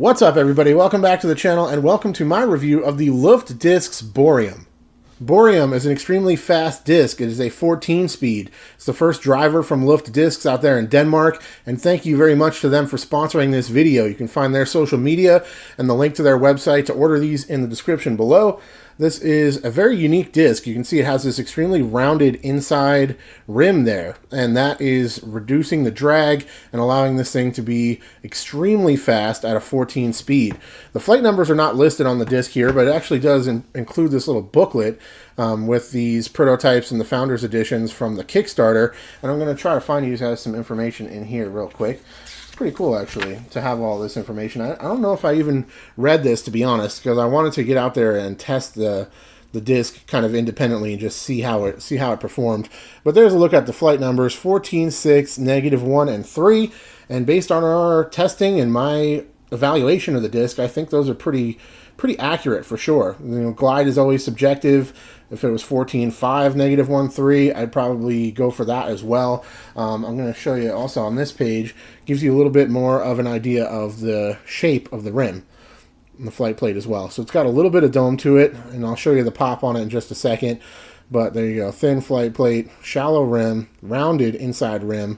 What's up, everybody? Welcome back to the channel, and welcome to my review of the Loft Discs Bohrium. Bohrium is an extremely fast disc. It is a 14-speed. It's the first driver from Loft Discs out there in Denmark, and thank you very much to them for sponsoring this video. You can find their social media and the link to their website to order these in the description below. This is a very unique disc. You can see it has this extremely rounded inside rim there, and that is reducing the drag and allowing this thing to be extremely fast at a 14 speed. The flight numbers are not listed on the disc here, but it actually does include this little booklet with these prototypes and the Founders Editions from the Kickstarter, and I'm going to try to find you guys some information in here real quick. Pretty cool, actually, to have all this information. I don't know if I even read this, to be honest, because I wanted to get out there and test the disc kind of independently and just see how it performed. But there's a look at the flight numbers: 14, 6, -1, and 3. And based on our testing and my evaluation of the disc, I think those are pretty accurate for sure. You know, glide is always subjective. If it was 14.5, -1, 3, I'd probably go for that as well. I'm going to show you also on this page. Gives you a little bit more of an idea of the shape of the rim and the flight plate as well. So it's got a little bit of dome to it, and I'll show you the pop on it in just a second. But there you go. Thin flight plate, shallow rim, rounded inside rim,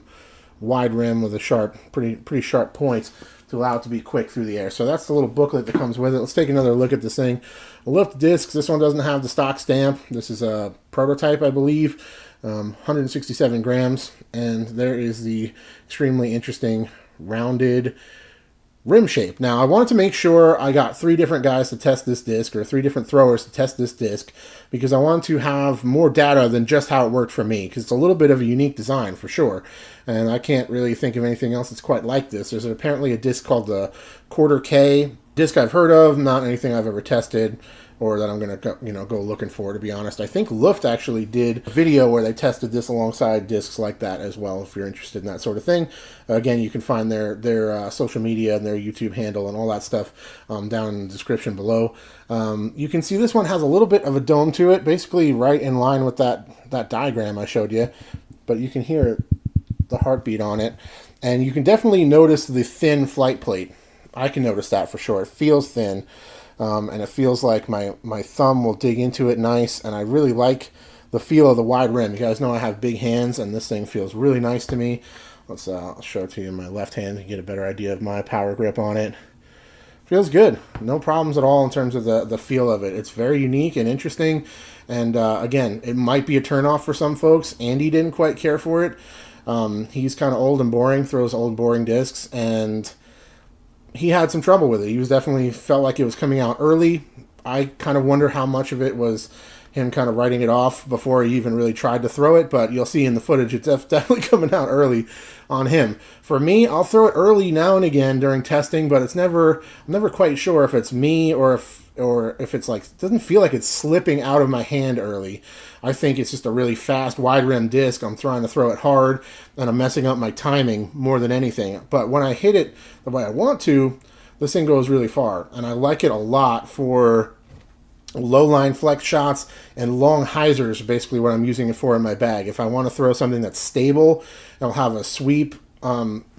wide rim with a sharp, pretty sharp points to allow it to be quick through the air. So that's the little booklet that comes with it. Let's take another look at this thing. Loft Discs, this one doesn't have the stock stamp. This is a prototype, I believe. 167 grams, and there is the extremely interesting rounded rim shape. Now, I wanted to make sure I got 3 different guys to test this disc, or 3 different throwers to test this disc, because I wanted to have more data than just how it worked for me, because it's a little bit of a unique design for sure, and I can't really think of anything else that's quite like this. There's apparently a disc called the Quarter K disc I've heard of, not anything I've ever tested or that I'm going to go looking for, to be honest. I think Loft actually did a video where they tested this alongside discs like that as well, if you're interested in that sort of thing. Again, you can find their social media and their YouTube handle and all that stuff down in the description below. You can see this one has a little bit of a dome to it, basically right in line with that diagram I showed you, but you can hear the heartbeat on it, and you can definitely notice the thin flight plate. I can notice that for sure. It feels thin. And it feels like my thumb will dig into it nice, and I really like the feel of the wide rim. You guys know I have big hands, and this thing feels really nice to me. I'll show it to you in my left hand to get a better idea of my power grip on it. Feels good. No problems at all in terms of the feel of it. It's very unique and interesting, and again, it might be a turnoff for some folks. Andy didn't quite care for it. He's kind of old and boring, throws old boring discs, and he had some trouble with it. He was definitely felt like it was coming out early. I kind of wonder how much of it was him kind of writing it off before he even really tried to throw it, but you'll see in the footage it's definitely coming out early on him. For me, I'll throw it early now and again during testing, but I'm never quite sure if it's me or if it's like, it doesn't feel like it's slipping out of my hand early. I think it's just a really fast wide rim disc. I'm trying to throw it hard, and I'm messing up my timing more than anything. But when I hit it the way I want to, this thing goes really far, and I like it a lot for low line flex shots and long hyzers, basically what I'm using it for in my bag. If I want to throw something that's stable, it'll have a sweep,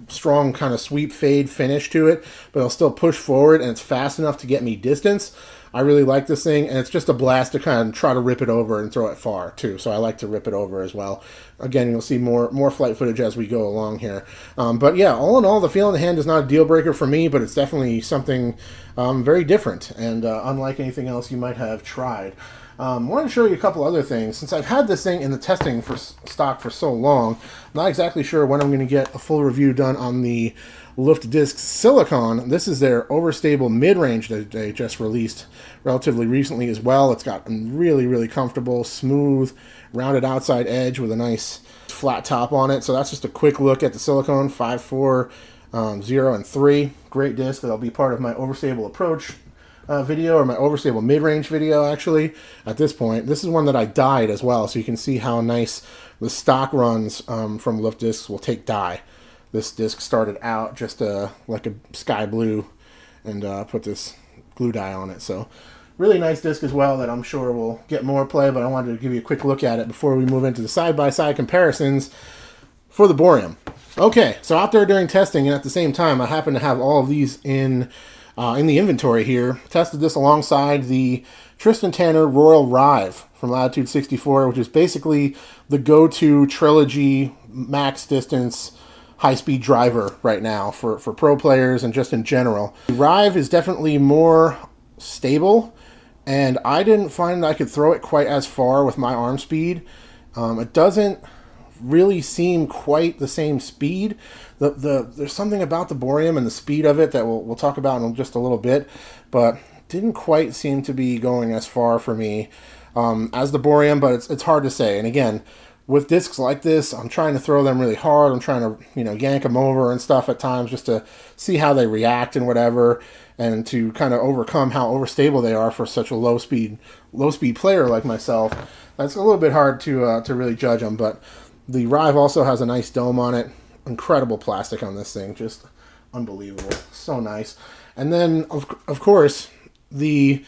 strong kind of sweep fade finish to it, but it'll still push forward, and it's fast enough to get me distance. I really like this thing, and it's just a blast to kind of try to rip it over and throw it far too. So I like to rip it over as well. Again, you'll see more flight footage as we go along here. But yeah, all in all, the feel in the hand is not a deal breaker for me, but it's definitely something very different and unlike anything else you might have tried. I want to show you a couple other things. Since I've had this thing in the testing for stock for so long, I'm not exactly sure when I'm going to get a full review done on the Loft Discs Silicon. This is their overstable mid-range that they just released relatively recently as well. It's got a really comfortable, smooth, rounded outside edge with a nice flat top on it. So that's just a quick look at the Silicon 5.4, 0, and 3. Great disc. That'll be part of my overstable approach video, or my overstable mid-range video, actually, at this point. This is one that I dyed as well, so you can see how nice the stock runs from Loft Discs will take dye. This disc started out just like a sky blue, and put this glue dye on it. So really nice disc as well that I'm sure will get more play, but I wanted to give you a quick look at it before we move into the side-by-side comparisons for the Bohrium. Okay, so out there during testing, and at the same time, I happen to have all of these in in the inventory here. Tested this alongside the Tristan Tanner Royal Rive from Latitude 64, which is basically the go-to trilogy max distance high-speed driver right now for pro players and just in general. The Rive is definitely more stable, and I didn't find I could throw it quite as far with my arm speed. It doesn't really seem quite the same speed. There's something about the Bohrium and the speed of it that we'll talk about in just a little bit, but didn't quite seem to be going as far for me as the Bohrium, but it's hard to say. And again, with discs like this, I'm trying to throw them really hard. I'm trying to, yank them over and stuff at times just to see how they react and whatever, and to kind of overcome how overstable they are for such a low speed player like myself. That's a little bit hard to really judge them, but the Rive also has a nice dome on it. Incredible plastic on this thing, just unbelievable, so nice. And then of course the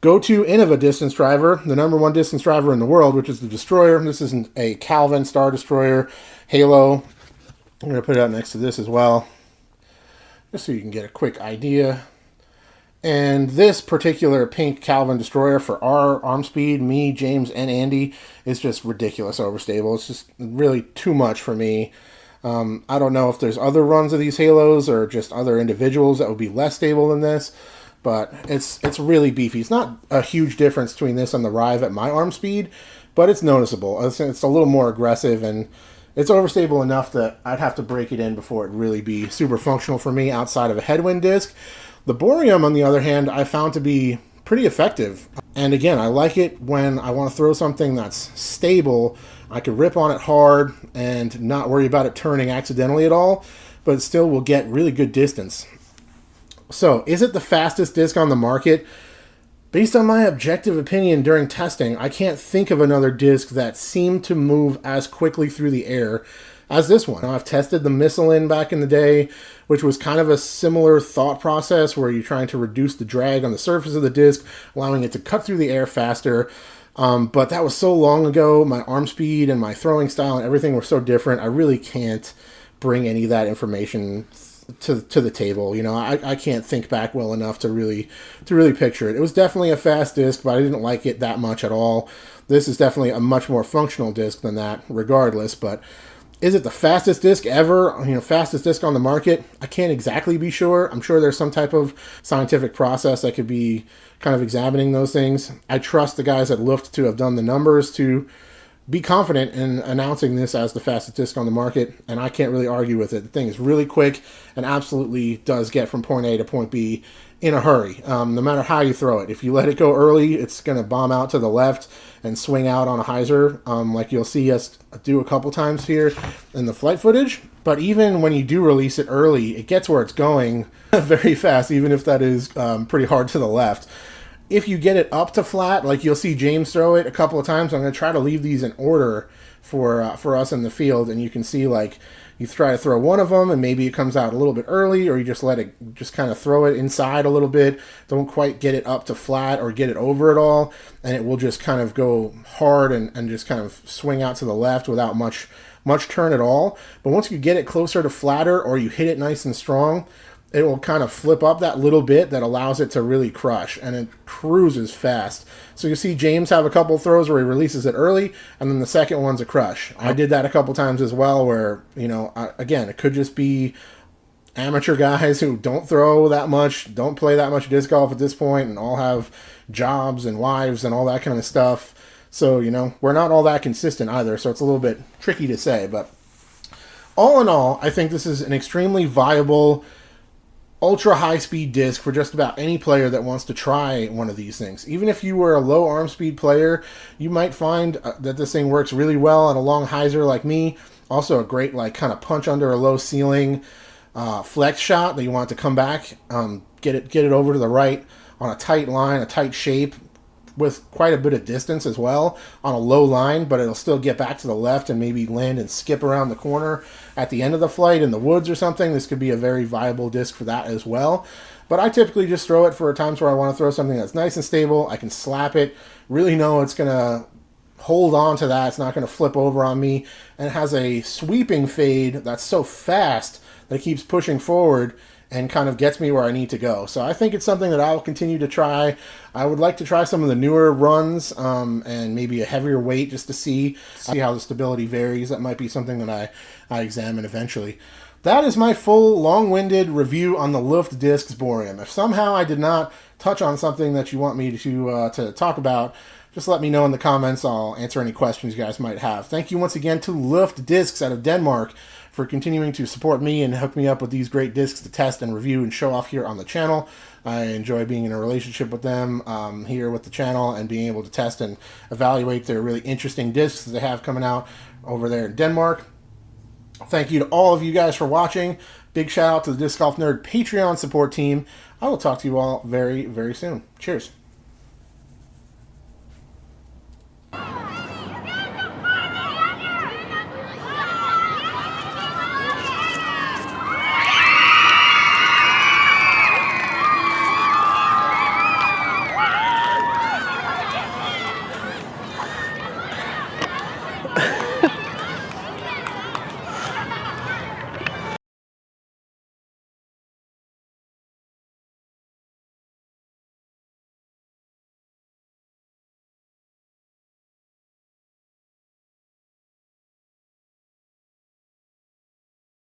go-to Innova distance driver, the #1 distance driver in the world, which is the Destroyer. This isn't a Calvin Star Destroyer Halo. I'm going to put it out next to this as well, just so you can get a quick idea. And this particular pink Calvin Destroyer for our arm speed, me, James, and Andy, is just ridiculous overstable. It's just really too much for me. I don't know if there's other runs of these Halos or just other individuals that would be less stable than this, but it's really beefy. It's not a huge difference between this and the Rive at my arm speed, but it's noticeable. It's a little more aggressive, and it's overstable enough that I'd have to break it in before it really be super functional for me outside of a headwind disc. The Bohrium, on the other hand, I found to be pretty effective. And again, I like it when I want to throw something that's stable. I could rip on it hard and not worry about it turning accidentally at all, but it still will get really good distance. So, is it the fastest disc on the market? Based on my objective opinion during testing, I can't think of another disc that seemed to move as quickly through the air as this one. Now, I've tested the Missilin back in the day, which was kind of a similar thought process where you're trying to reduce the drag on the surface of the disc, allowing it to cut through the air faster. But that was so long ago. My arm speed and my throwing style and everything were so different. I really can't bring any of that information to the table. I can't think back well enough to really picture it. It was definitely a fast disc, but I didn't like it that much at all. This is definitely a much more functional disc than that, regardless. But is it the fastest disc ever? Fastest disc on the market? I can't exactly be sure. I'm sure there's some type of scientific process that could be kind of examining those things. I trust the guys at Loft to have done the numbers to be confident in announcing this as the fastest disc on the market, and I can't really argue with it. The thing is really quick and absolutely does get from point A to point B in a hurry, no matter how you throw it. If you let it go early, it's going to bomb out to the left and swing out on a hyzer, like you'll see us do a couple times here in the flight footage. But even when you do release it early, it gets where it's going very fast, even if that is pretty hard to the left. If you get it up to flat, like you'll see James throw it a couple of times, I'm going to try to leave these in order for us in the field, and you can see like you try to throw one of them and maybe it comes out a little bit early, or you just let it just kind of throw it inside a little bit, don't quite get it up to flat or get it over at all, and it will just kind of go hard and just kind of swing out to the left without much turn at all. But once you get it closer to flatter, or you hit it nice and strong, it will kind of flip up that little bit that allows it to really crush, and it cruises fast. So you see James have a couple throws where he releases it early, and then the second one's a crush. I did that a couple times as well, where, again, it could just be amateur guys who don't throw that much, don't play that much disc golf at this point, and all have jobs and wives and all that kind of stuff. So, we're not all that consistent either, so it's a little bit tricky to say. But all in all, I think this is an extremely viable ultra high speed disc for just about any player that wants to try one of these things. Even if you were a low arm speed player, you might find that this thing works really well on a long hyzer like me. Also a great kind of punch under a low ceiling flex shot that you want to come back, get it over to the right on a tight line, a tight shape, with quite a bit of distance as well on a low line, but it'll still get back to the left and maybe land and skip around the corner at the end of the flight in the woods or something. This could be a very viable disc for that as well. But I typically just throw it for times where I want to throw something that's nice and stable. I can slap it, really know it's going to hold on to that. It's not going to flip over on me. And it has a sweeping fade that's so fast that it keeps pushing forward and kind of gets me where I need to go. So I think it's something that I will continue to try. I would like to try some of the newer runs and maybe a heavier weight just to see how the stability varies. That might be something that I examine eventually. That is my full, long-winded review on the Loft Discs Bohrium. If somehow I did not touch on something that you want me to talk about, just let me know in the comments. I'll answer any questions you guys might have. Thank you once again to Loft Discs out of Denmark for continuing to support me and hook me up with these great discs to test and review and show off here on the channel. I enjoy being in a relationship with them here with the channel and being able to test and evaluate their really interesting discs that they have coming out over there in Denmark. Thank you to all of you guys for watching. Big shout out to the Disc Golf Nerd Patreon support team. I will talk to you all very, very soon. Cheers.